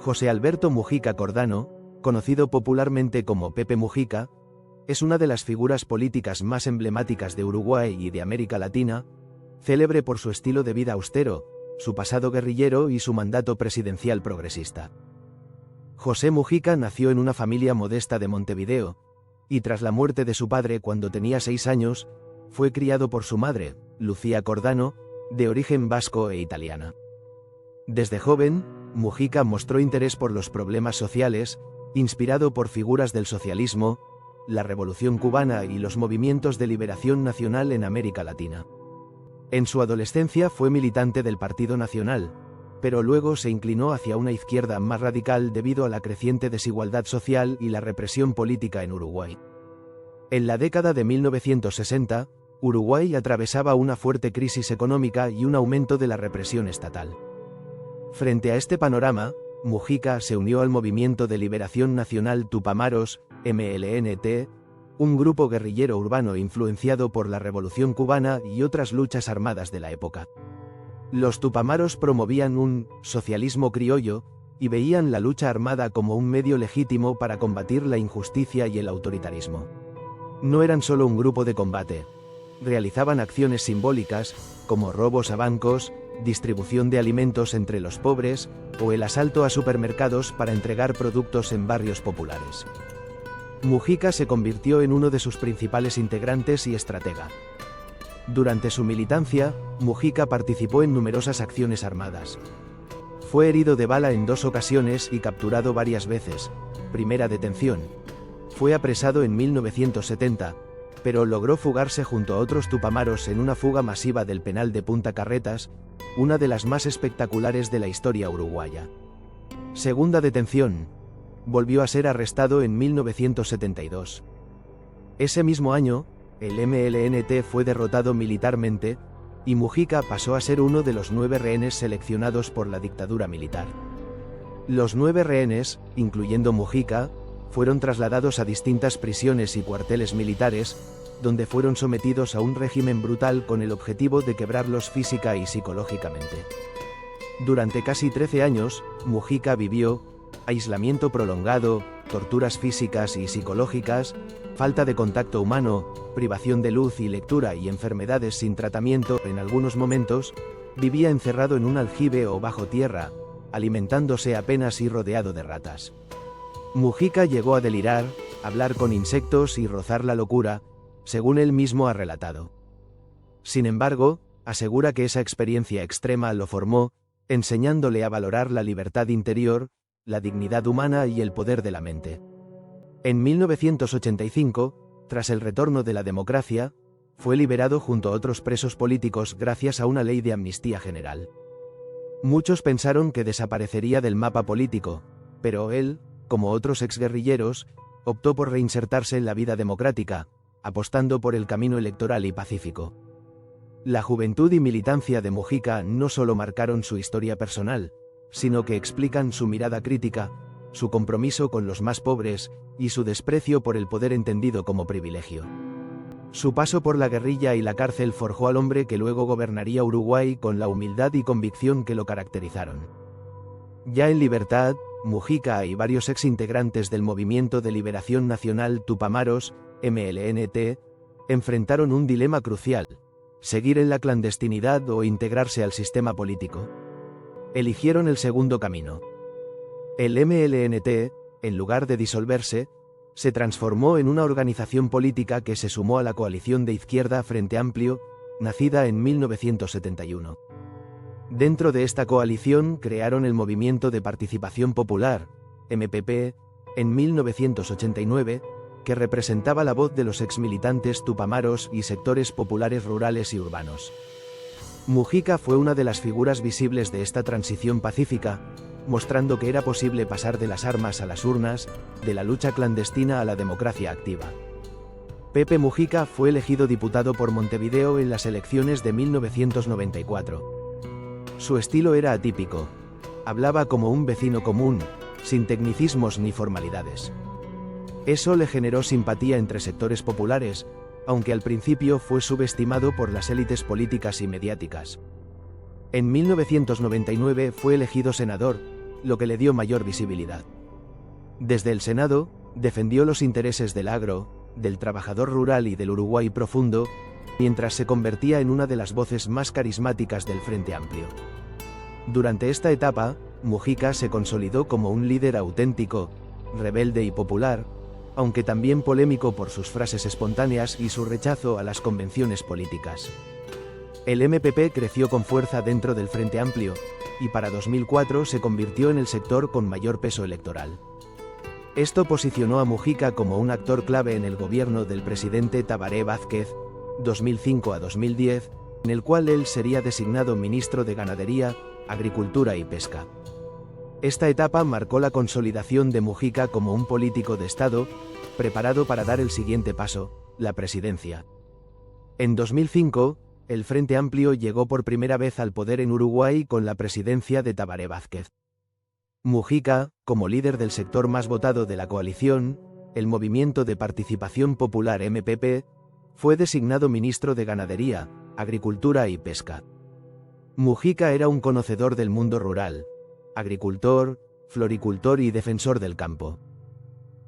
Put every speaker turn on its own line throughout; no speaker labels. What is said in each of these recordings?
José Alberto Mujica Cordano, conocido popularmente como Pepe Mujica, es una de las figuras políticas más emblemáticas de Uruguay y de América Latina, célebre por su estilo de vida austero, su pasado guerrillero y su mandato presidencial progresista. José Mujica nació en una familia modesta de Montevideo, y tras la muerte de su padre cuando tenía 6 años, fue criado por su madre, Lucía Cordano, de origen vasco e italiana. Desde joven, Mujica mostró interés por los problemas sociales, inspirado por figuras del socialismo, la Revolución cubana y los movimientos de liberación nacional en América Latina. En su adolescencia fue militante del Partido Nacional, pero luego se inclinó hacia una izquierda más radical debido a la creciente desigualdad social y la represión política en Uruguay. En la década de 1960, Uruguay atravesaba una fuerte crisis económica y un aumento de la represión estatal. Frente a este panorama, Mujica se unió al Movimiento de Liberación Nacional Tupamaros, MLNT, un grupo guerrillero urbano influenciado por la Revolución cubana y otras luchas armadas de la época. Los Tupamaros promovían un socialismo criollo y veían la lucha armada como un medio legítimo para combatir la injusticia y el autoritarismo. No eran solo un grupo de combate, realizaban acciones simbólicas, como robos a bancos, distribución de alimentos entre los pobres, o el asalto a supermercados para entregar productos en barrios populares. Mujica se convirtió en uno de sus principales integrantes y estratega. Durante su militancia, Mujica participó en numerosas acciones armadas. Fue herido de bala en 2 ocasiones y capturado varias veces. Primera detención. Fue apresado en 1970, pero logró fugarse junto a otros tupamaros en una fuga masiva del penal de Punta Carretas, una de las más espectaculares de la historia uruguaya. Segunda detención. Volvió a ser arrestado en 1972. Ese mismo año, el MLNT fue derrotado militarmente, y Mujica pasó a ser uno de los 9 rehenes seleccionados por la dictadura militar. Los 9 rehenes, incluyendo Mujica, fueron trasladados a distintas prisiones y cuarteles militares, donde fueron sometidos a un régimen brutal con el objetivo de quebrarlos física y psicológicamente. Durante casi 13 años, Mujica vivió aislamiento prolongado, torturas físicas y psicológicas, falta de contacto humano, privación de luz y lectura y enfermedades sin tratamiento. En algunos momentos, vivía encerrado en un aljibe o bajo tierra, alimentándose apenas y rodeado de ratas. Mujica llegó a delirar, hablar con insectos y rozar la locura, según él mismo ha relatado. Sin embargo, asegura que esa experiencia extrema lo formó, enseñándole a valorar la libertad interior, la dignidad humana y el poder de la mente. En 1985, tras el retorno de la democracia, fue liberado junto a otros presos políticos gracias a una ley de amnistía general. Muchos pensaron que desaparecería del mapa político, pero él, como otros exguerrilleros, optó por reinsertarse en la vida democrática, apostando por el camino electoral y pacífico. La juventud y militancia de Mujica no solo marcaron su historia personal, sino que explican su mirada crítica, su compromiso con los más pobres y su desprecio por el poder entendido como privilegio. Su paso por la guerrilla y la cárcel forjó al hombre que luego gobernaría Uruguay con la humildad y convicción que lo caracterizaron. Ya en libertad, Mujica y varios exintegrantes del Movimiento de Liberación Nacional Tupamaros, MLNT, enfrentaron un dilema crucial: seguir en la clandestinidad o integrarse al sistema político. Eligieron el segundo camino. El MLNT, en lugar de disolverse, se transformó en una organización política que se sumó a la coalición de izquierda Frente Amplio, nacida en 1971. Dentro de esta coalición crearon el Movimiento de Participación Popular, MPP, en 1989, que representaba la voz de los exmilitantes tupamaros y sectores populares rurales y urbanos. Mujica fue una de las figuras visibles de esta transición pacífica, mostrando que era posible pasar de las armas a las urnas, de la lucha clandestina a la democracia activa. Pepe Mujica fue elegido diputado por Montevideo en las elecciones de 1994. Su estilo era atípico. Hablaba como un vecino común, sin tecnicismos ni formalidades. Eso le generó simpatía entre sectores populares, aunque al principio fue subestimado por las élites políticas y mediáticas. En 1999 fue elegido senador, lo que le dio mayor visibilidad. Desde el Senado, defendió los intereses del agro, del trabajador rural y del Uruguay profundo, mientras se convertía en una de las voces más carismáticas del Frente Amplio. Durante esta etapa, Mujica se consolidó como un líder auténtico, rebelde y popular, aunque también polémico por sus frases espontáneas y su rechazo a las convenciones políticas. El MPP creció con fuerza dentro del Frente Amplio, y para 2004 se convirtió en el sector con mayor peso electoral. Esto posicionó a Mujica como un actor clave en el gobierno del presidente Tabaré Vázquez, 2005 a 2010, en el cual él sería designado ministro de Ganadería, Agricultura y Pesca. Esta etapa marcó la consolidación de Mujica como un político de Estado, preparado para dar el siguiente paso, la presidencia. En 2005, el Frente Amplio llegó por primera vez al poder en Uruguay con la presidencia de Tabaré Vázquez. Mujica, como líder del sector más votado de la coalición, el Movimiento de Participación Popular MPP, fue designado ministro de Ganadería, Agricultura y Pesca. Mujica era un conocedor del mundo rural, agricultor, floricultor y defensor del campo.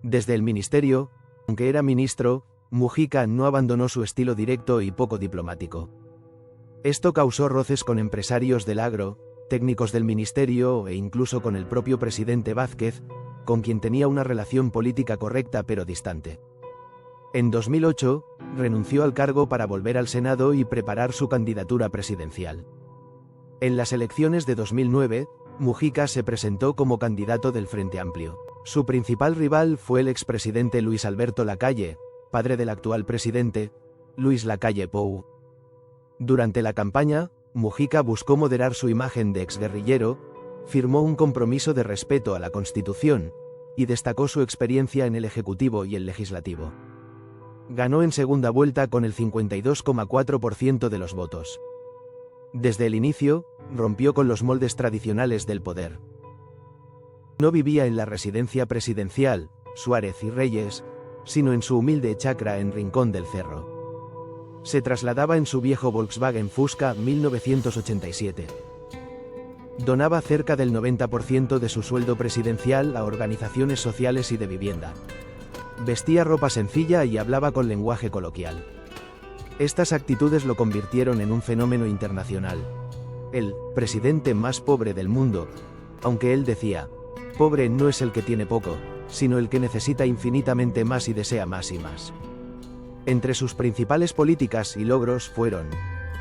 Desde el ministerio, aunque era ministro, Mujica no abandonó su estilo directo y poco diplomático. Esto causó roces con empresarios del agro, técnicos del ministerio e incluso con el propio presidente Vázquez, con quien tenía una relación política correcta pero distante. En 2008, renunció al cargo para volver al Senado y preparar su candidatura presidencial. En las elecciones de 2009, Mujica se presentó como candidato del Frente Amplio. Su principal rival fue el expresidente Luis Alberto Lacalle, padre del actual presidente, Luis Lacalle Pou. Durante la campaña, Mujica buscó moderar su imagen de exguerrillero, firmó un compromiso de respeto a la Constitución, y destacó su experiencia en el Ejecutivo y el Legislativo. Ganó en segunda vuelta con el 52,4% de los votos. Desde el inicio, rompió con los moldes tradicionales del poder. No vivía en la residencia presidencial, Suárez y Reyes, sino en su humilde chacra en Rincón del Cerro. Se trasladaba en su viejo Volkswagen Fusca 1987. Donaba cerca del 90% de su sueldo presidencial a organizaciones sociales y de vivienda. Vestía ropa sencilla y hablaba con lenguaje coloquial. Estas actitudes lo convirtieron en un fenómeno internacional. El presidente más pobre del mundo, aunque él decía, pobre no es el que tiene poco, sino el que necesita infinitamente más y desea más y más. Entre sus principales políticas y logros fueron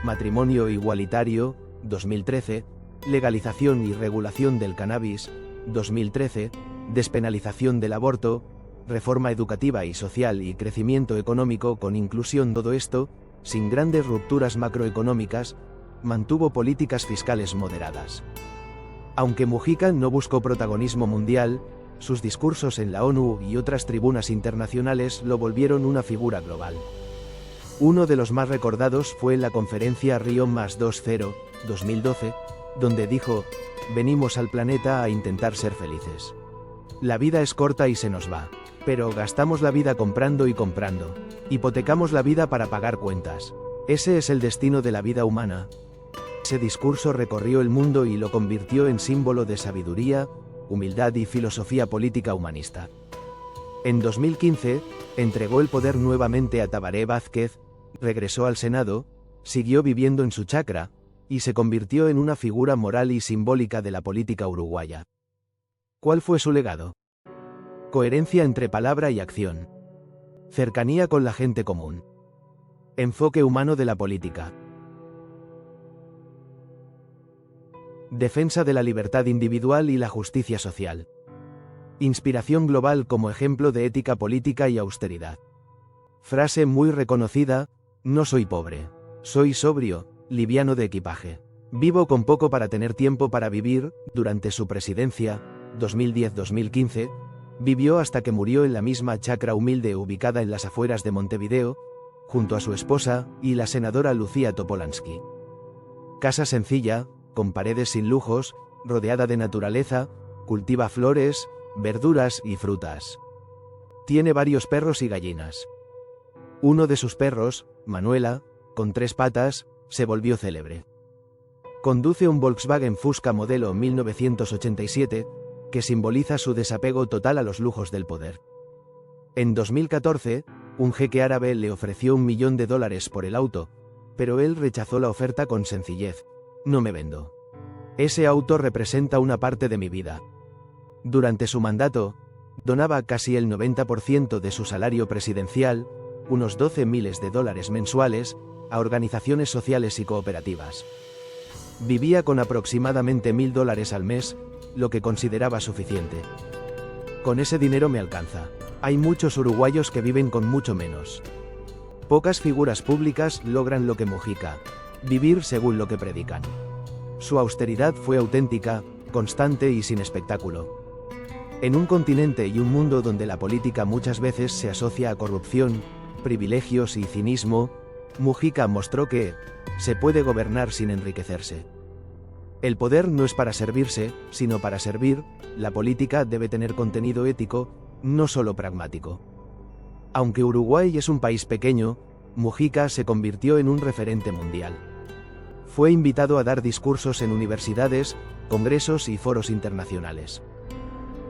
matrimonio igualitario, 2013, legalización y regulación del cannabis, 2013, despenalización del aborto, reforma educativa y social y crecimiento económico con inclusión. Todo esto, sin grandes rupturas macroeconómicas, mantuvo políticas fiscales moderadas. Aunque Mujica no buscó protagonismo mundial, sus discursos en la ONU y otras tribunas internacionales lo volvieron una figura global. Uno de los más recordados fue en la conferencia Río+20, 2012, donde dijo, venimos al planeta a intentar ser felices. La vida es corta y se nos va. Pero gastamos la vida comprando y comprando. Hipotecamos la vida para pagar cuentas. Ese es el destino de la vida humana. Ese discurso recorrió el mundo y lo convirtió en símbolo de sabiduría, humildad y filosofía política humanista. En 2015, entregó el poder nuevamente a Tabaré Vázquez, regresó al Senado, siguió viviendo en su chacra, y se convirtió en una figura moral y simbólica de la política uruguaya. ¿Cuál fue su legado? Coherencia entre palabra y acción. Cercanía con la gente común. Enfoque humano de la política. Defensa de la libertad individual y la justicia social. Inspiración global como ejemplo de ética política y austeridad. Frase muy reconocida, no soy pobre. Soy sobrio, liviano de equipaje. Vivo con poco para tener tiempo para vivir. Durante su presidencia, 2010-2015, vivió hasta que murió en la misma chacra humilde ubicada en las afueras de Montevideo, junto a su esposa y la senadora Lucía Topolansky. Casa sencilla, con paredes sin lujos, rodeada de naturaleza, cultiva flores, verduras y frutas. Tiene varios perros y gallinas. Uno de sus perros, Manuela, con 3 patas, se volvió célebre. Conduce un Volkswagen Fusca modelo 1987, que simboliza su desapego total a los lujos del poder. En 2014, un jeque árabe le ofreció $1 millón por el auto, pero él rechazó la oferta con sencillez: no me vendo. Ese auto representa una parte de mi vida. Durante su mandato, donaba casi el 90% de su salario presidencial, unos $12 miles mensuales, a organizaciones sociales y cooperativas. Vivía con aproximadamente $1.000 al mes, lo que consideraba suficiente. Con ese dinero me alcanza. Hay muchos uruguayos que viven con mucho menos. Pocas figuras públicas logran lo que Mujica: vivir según lo que predican. Su austeridad fue auténtica, constante y sin espectáculo. En un continente y un mundo donde la política muchas veces se asocia a corrupción, privilegios y cinismo, Mujica mostró que se puede gobernar sin enriquecerse. El poder no es para servirse, sino para servir. La política debe tener contenido ético, no solo pragmático. Aunque Uruguay es un país pequeño, Mujica se convirtió en un referente mundial. Fue invitado a dar discursos en universidades, congresos y foros internacionales.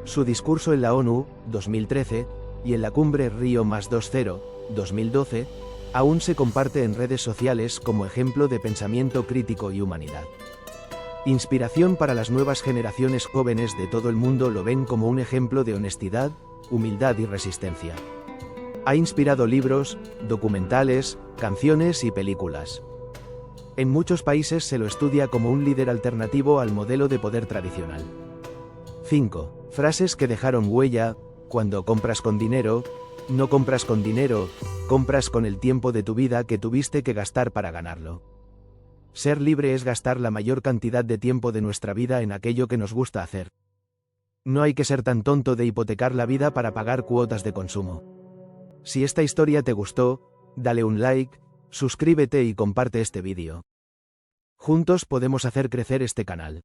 Su discurso en la ONU, 2013, y en la cumbre Río+20, 2012, aún se comparte en redes sociales como ejemplo de pensamiento crítico y humanidad. Inspiración para las nuevas generaciones jóvenes de todo el mundo. Lo ven como un ejemplo de honestidad, humildad y resistencia. Ha inspirado libros, documentales, canciones y películas. En muchos países se lo estudia como un líder alternativo al modelo de poder tradicional. 5. Frases que dejaron huella. Cuando compras con dinero, no compras con dinero, compras con el tiempo de tu vida que tuviste que gastar para ganarlo. Ser libre es gastar la mayor cantidad de tiempo de nuestra vida en aquello que nos gusta hacer. No hay que ser tan tonto de hipotecar la vida para pagar cuotas de consumo. Si esta historia te gustó, dale un like, suscríbete y comparte este vídeo. Juntos podemos hacer crecer este canal.